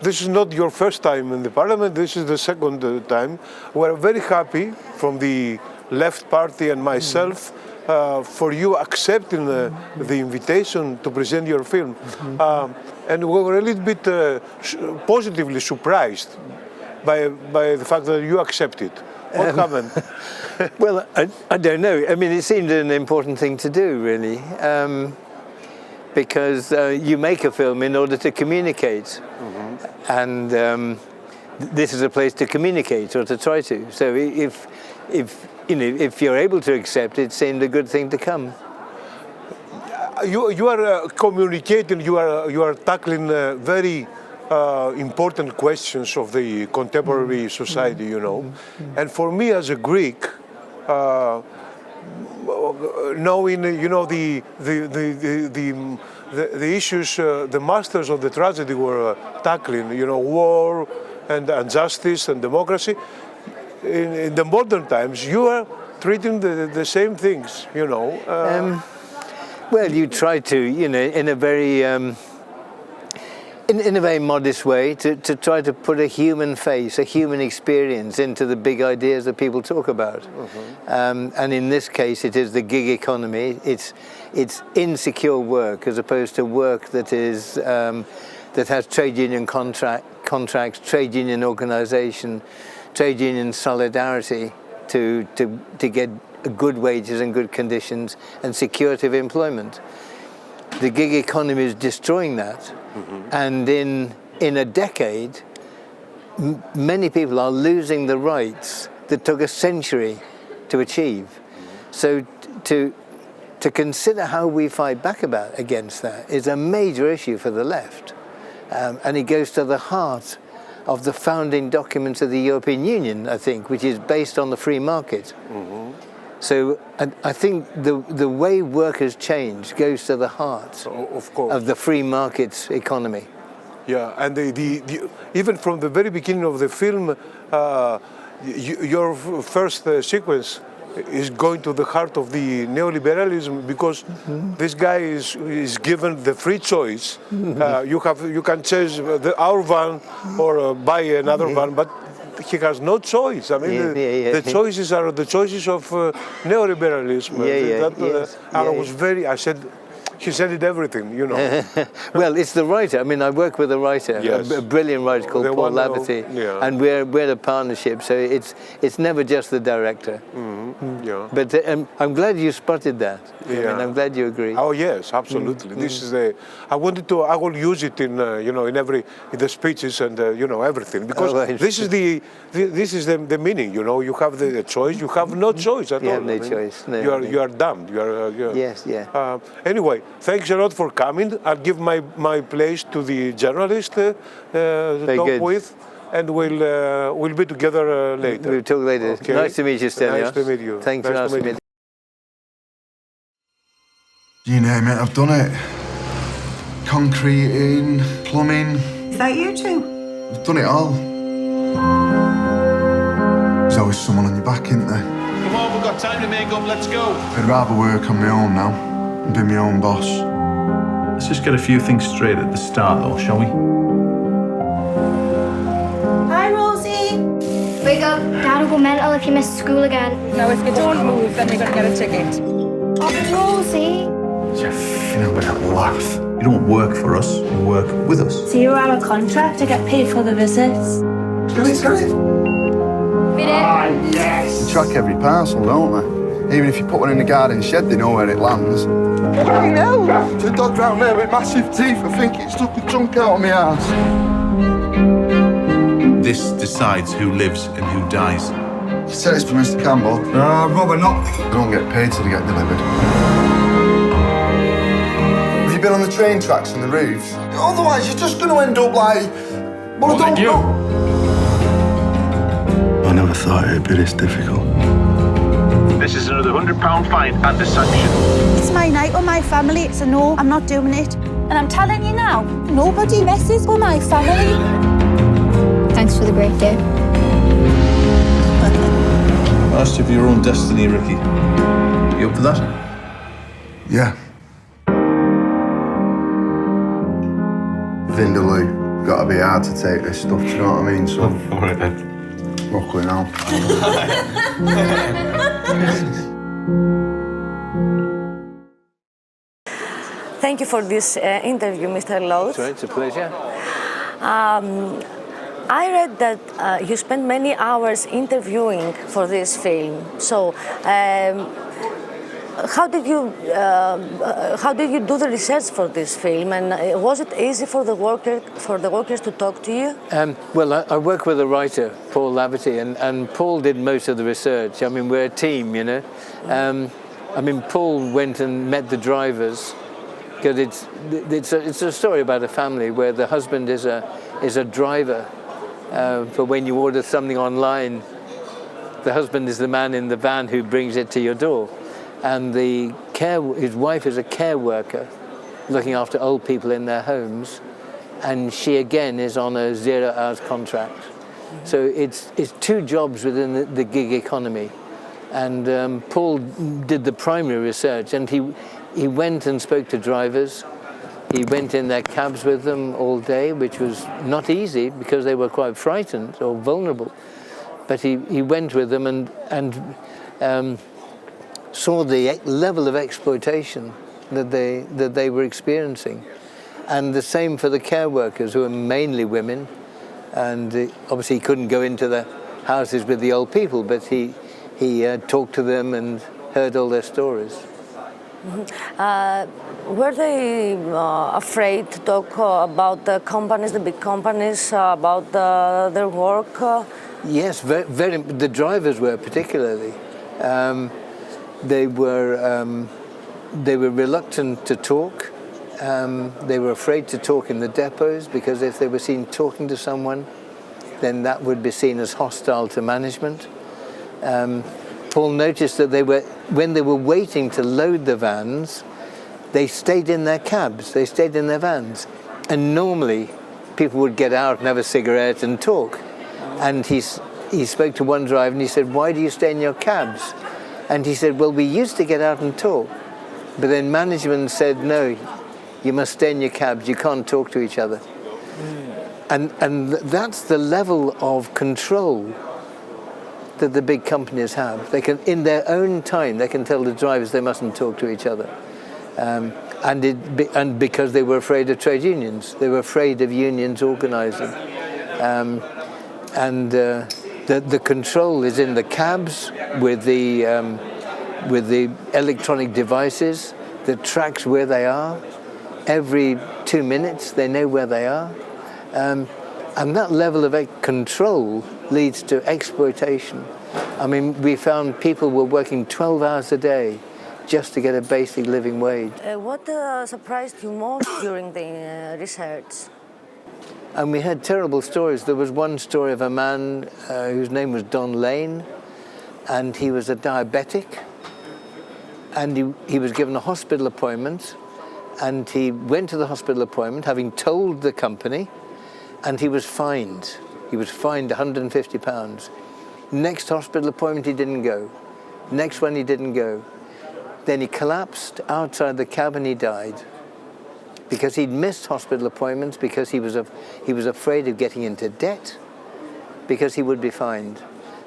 this is not your first time in the parliament, this is the second time. We're very happy from the Left Party and myself for you accepting the invitation to present your film. And we were a little bit positively surprised by the fact that you accepted. What happened? Well, I don't know. I mean, it seemed an important thing to do, really, because you make a film in order to communicate, and this is a place to communicate or to try to. So if you're able to accept it, seemed a good thing to come. You are communicating. You are tackling very important questions of the contemporary society, you know. And for me as a Greek, knowing, you know, the issues the masters of the tragedy were tackling, you know, war and justice and democracy, in the modern times, you are treating the same things, you know. Well, you try to, you know, in a very in a very modest way, to try to put a human face, a human experience into the big ideas that people talk about. And in this case, it is the gig economy. It's insecure work as opposed to work that is that has trade union contracts, trade union organisation, trade union solidarity to get good wages and good conditions and security of employment. The gig economy is destroying that. And in a decade, many people are losing the rights that took a century to achieve. So to consider how we fight back against that is a major issue for the left. And it goes to the heart of the founding documents of the European Union, I think, which is based on the free market. So I think the way work has changed goes to the heart of the free market economy. Yeah, and even from the very beginning of the film, your first sequence is going to the heart of the neoliberalism, because this guy is given the free choice. You can change our van or buy another van, but he has no choice. I mean, the choices are the choices of neoliberalism. He said it everything, you know. Well, it's the writer. I mean, I work with a writer, a brilliant writer called Paul Laverty, and we're a partnership. So it's never just the director. But I'm glad you spotted that. I mean, I'm glad you agree. Oh yes, absolutely. This is I will use it in in the speeches and everything, because this is the meaning. You know, you have the choice. You have no choice at all. You have no choice. No, you are damned. Yes. Anyway, thanks a lot for coming. I'll give my place to the journalist to talk with, and we'll be together later. We'll talk later. Okay. Nice to meet you, Stelios. Nice to meet you. Thanks for asking me. You name it, I've done it. Concreting, plumbing. Is that you two? I've done it all. There's always someone on your back, isn't there? Come on, we've got time to make up, let's go. I'd rather work on my own now and be my own boss. Let's just get a few things straight at the start, though, shall we? Hi, Rosie. Wake up. Dad will go mental if you miss school again. No, if you don't move, then you're going to get a ticket. Oh, Rosie. You phenomenal laugh. You don't work for us, you work with us. So you're on a contract to get paid for the visits? Let's go. Yes. They track every parcel, don't they? Even if you put one in the garden shed, they know where it lands. I know! The dog down there with massive teeth, I think it stuck a chunk out of my ass. This decides who lives and who dies. You said it's for Mr. Campbell. Robert, not. They don't get paid till they get delivered. Have you been on the train tracks and the roofs? Otherwise, you're just going to end up like... Well, I don't know. I never thought it'd be this difficult. This is another £100 fine and a sanction. It's my night with my family. It's a no, I'm not doing it. And I'm telling you now, nobody messes with my family. Thanks for the great day. Master of your own destiny, Ricky. You up for that? Yeah. Vindaloo. got to be hard to take this stuff, do you know what I mean? So, All right then. luckily now. Thank you for this interview, Mr. Loach. So it's a pleasure. I read that you spent many hours interviewing for this film. So, how did you do the research for this film? And was it easy for the workers to talk to you? Well, I work with a writer, Paul Laverty, and Paul did most of the research. I mean, we're a team, you know. I mean, Paul went and met the drivers, because it's a story about a family where the husband is a driver for when you order something online. The husband is the man in the van who brings it to your door, and his wife is a care worker looking after old people in their homes, and she again is on a 0 hours contract. So it's two jobs within the gig economy, and Paul did the primary research, and he went and spoke to drivers. He went in their cabs with them all day, which was not easy because they were quite frightened or vulnerable. But he went with them and saw the level of exploitation that they were experiencing. And the same for the care workers, who are mainly women. And obviously he couldn't go into the houses with the old people, but he talked to them and heard all their stories. Were they afraid to talk about the companies, the big companies, about their work? Yes, very. The drivers were particularly. They were reluctant to talk. They were afraid to talk in the depots because if they were seen talking to someone, then that would be seen as hostile to management. Paul noticed that when they were waiting to load the vans, they stayed in their cabs, they stayed in their vans. And normally people would get out and have a cigarette and talk. And he spoke to one driver and he said, "Why do you stay in your cabs?" And he said, "Well, we used to get out and talk. But then management said, no, you must stay in your cabs, you can't talk to each other." And that's the level of control that the big companies have. They can, in their own time, they can tell the drivers they mustn't talk to each other. And because they were afraid of trade unions, they were afraid of unions organizing. The control is in the cabs with the electronic devices that tracks where they are. Every 2 minutes, they know where they are. And that level of control leads to exploitation. I mean, we found people were working 12 hours a day just to get a basic living wage. What surprised you most during the research? And we had terrible stories. There was one story of a man whose name was Don Lane, and he was a diabetic, and he was given a hospital appointment, and he went to the hospital appointment having told the company, and he was fined. He was fined £150. Next hospital appointment he didn't go. Next one he didn't go. Then he collapsed outside the cab and he died. Because he'd missed hospital appointments, because he was afraid of getting into debt, because he would be fined.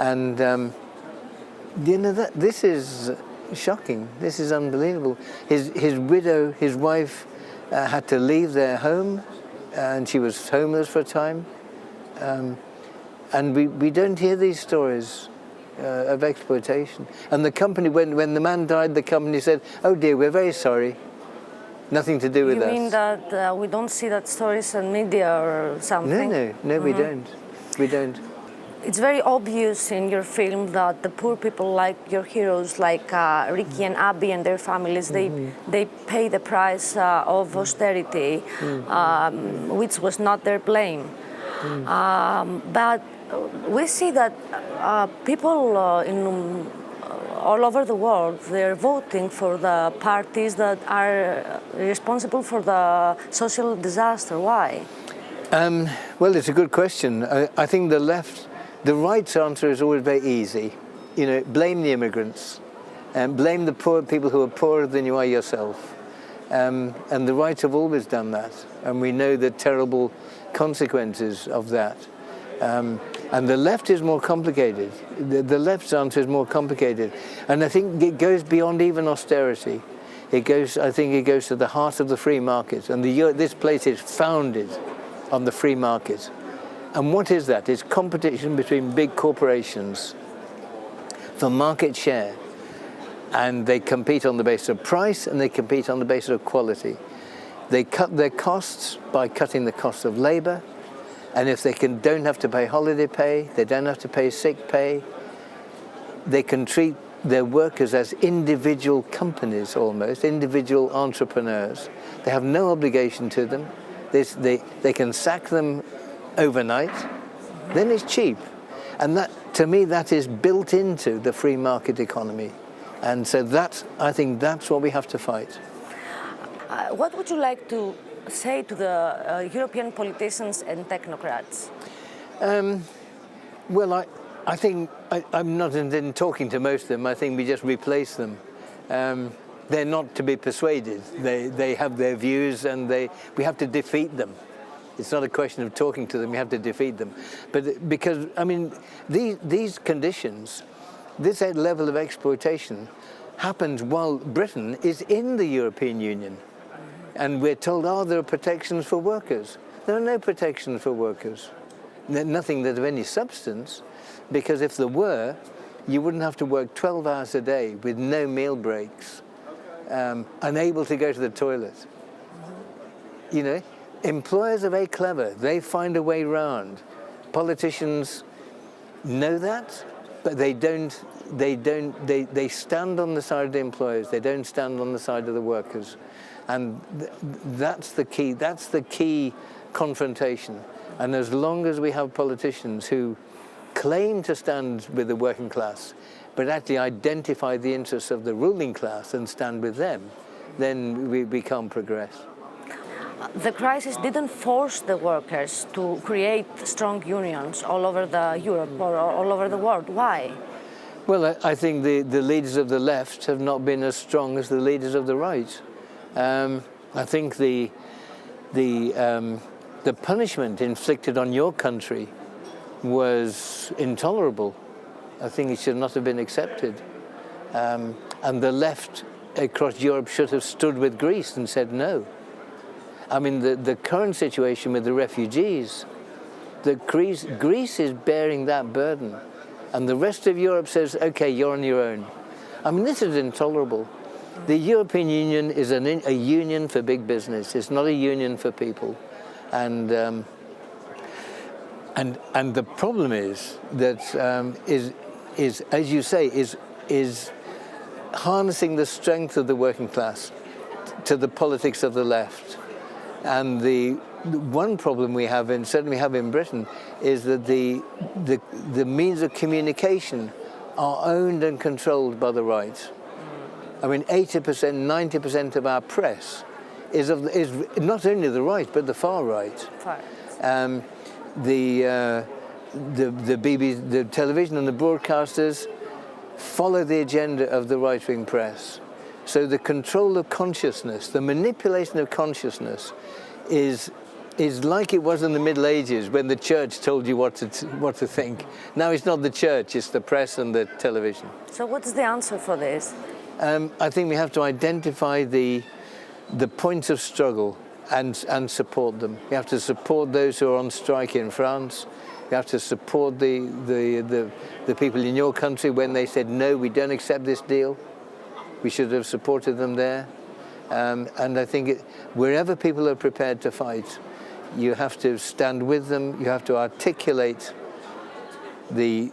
And this is shocking. This is unbelievable. His widow, his wife, had to leave their home, and she was homeless for a time. And we don't hear these stories of exploitation. And the company, when the man died, the company said, "Oh dear, we're very sorry. Nothing to do with us." You mean that we don't see that stories on media or something? No, we don't. We don't. It's very obvious in your film that the poor people, like your heroes, like Ricky and Abby and their families, they pay the price of austerity, which was not their blame. But we see that people all over the world, they're voting for the parties that are responsible for the social disaster. Why? Well, it's a good question. I think the right's answer is always very easy. You know, blame the immigrants, and blame the poor people who are poorer than you are yourself. And the rights have always done that. And we know the terrible consequences of that. And the left is more complicated. The left's answer is more complicated. And I think it goes beyond even austerity. I think it goes to the heart of the free market. And this place is founded on the free market. And what is that? It's competition between big corporations for market share. And they compete on the basis of price, and they compete on the basis of quality. They cut their costs by cutting the cost of labor. And if they don't have to pay holiday pay, they don't have to pay sick pay, they can treat their workers as individual companies almost, individual entrepreneurs. They have no obligation to them. They can sack them overnight. Then it's cheap. And that, to me, that is built into the free market economy. And so I think that's what we have to fight. What would you like to say to the European politicians and technocrats? Well, I think I'm not in talking to most of them. I think we just replace them. They're not to be persuaded. They have their views, and we have to defeat them. It's not a question of talking to them. We have to defeat them. But because, I mean, these conditions, this level of exploitation happens while Britain is in the European Union. And we're told, there are protections for workers. There are no protections for workers. Nothing that of any substance, because if there were, you wouldn't have to work 12 hours a day with no meal breaks, unable to go to the toilet. You know, employers are very clever. They find a way round. Politicians know that, but they stand on the side of the employers. They don't stand on the side of the workers. And that's the key confrontation. And as long as we have politicians who claim to stand with the working class, but actually identify the interests of the ruling class and stand with them, then we can't progress. The crisis didn't force the workers to create strong unions all over Europe or all over the world. Why? Well, I think the leaders of the left have not been as strong as the leaders of the right. I think the punishment inflicted on your country was intolerable. I think it should not have been accepted. And the left across Europe should have stood with Greece and said no. I mean, the current situation with the refugees, Greece is bearing that burden. And the rest of Europe says, okay, you're on your own. I mean, this is intolerable. The European Union is a union for big business. It's not a union for people. And the problem is that is as you say, is harnessing the strength of the working class to the politics of the left. And the one problem we have, and certainly we have in Britain, is that the means of communication are owned and controlled by the right. I mean, 80%, 90% of our press is not only the right, but the far right. The BBC, the television and the broadcasters follow the agenda of the right-wing press. So the control of consciousness, the manipulation of consciousness is like it was in the Middle Ages when the church told you what to think. Now it's not the church, it's the press and the television. So what's the answer for this? I think we have to identify the points of struggle and support them. We have to support those who are on strike in France. We have to support the people in your country when they said, no, we don't accept this deal. We should have supported them there. And I think wherever people are prepared to fight, you have to stand with them. You have to articulate the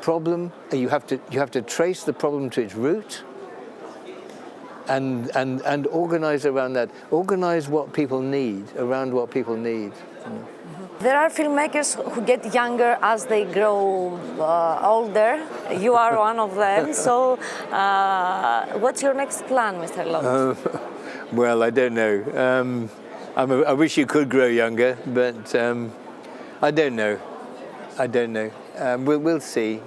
problem. You have to trace the problem to its root. And organize around that. Organize what people need, around what people need. There are filmmakers who get younger as they grow older. You are one of them. So what's your next plan, Mr. Loach? Well, I don't know. I wish you could grow younger, but I don't know. We'll see.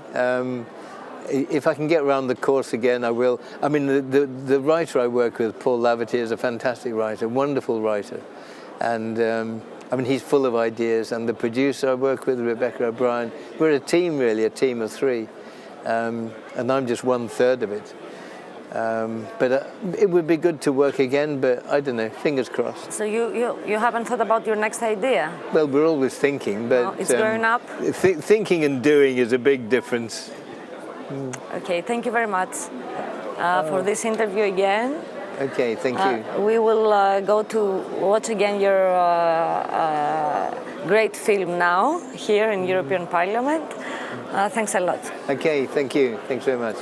If I can get around the course again, I will. I mean, the writer I work with, Paul Laverty, is a fantastic writer, wonderful writer. And I mean, he's full of ideas, and the producer I work with, Rebecca O'Brien, we're a team really, a team of three, and I'm just 1/3 of it. But it would be good to work again, but I don't know, fingers crossed. So you haven't thought about your next idea? Well, we're always thinking, but it's growing up? Thinking and doing is a big difference. Okay, thank you very much for this interview again. Okay, thank you. We will go to watch again your great film now here in European Parliament. Thanks a lot. Okay, thank you. Thanks very much.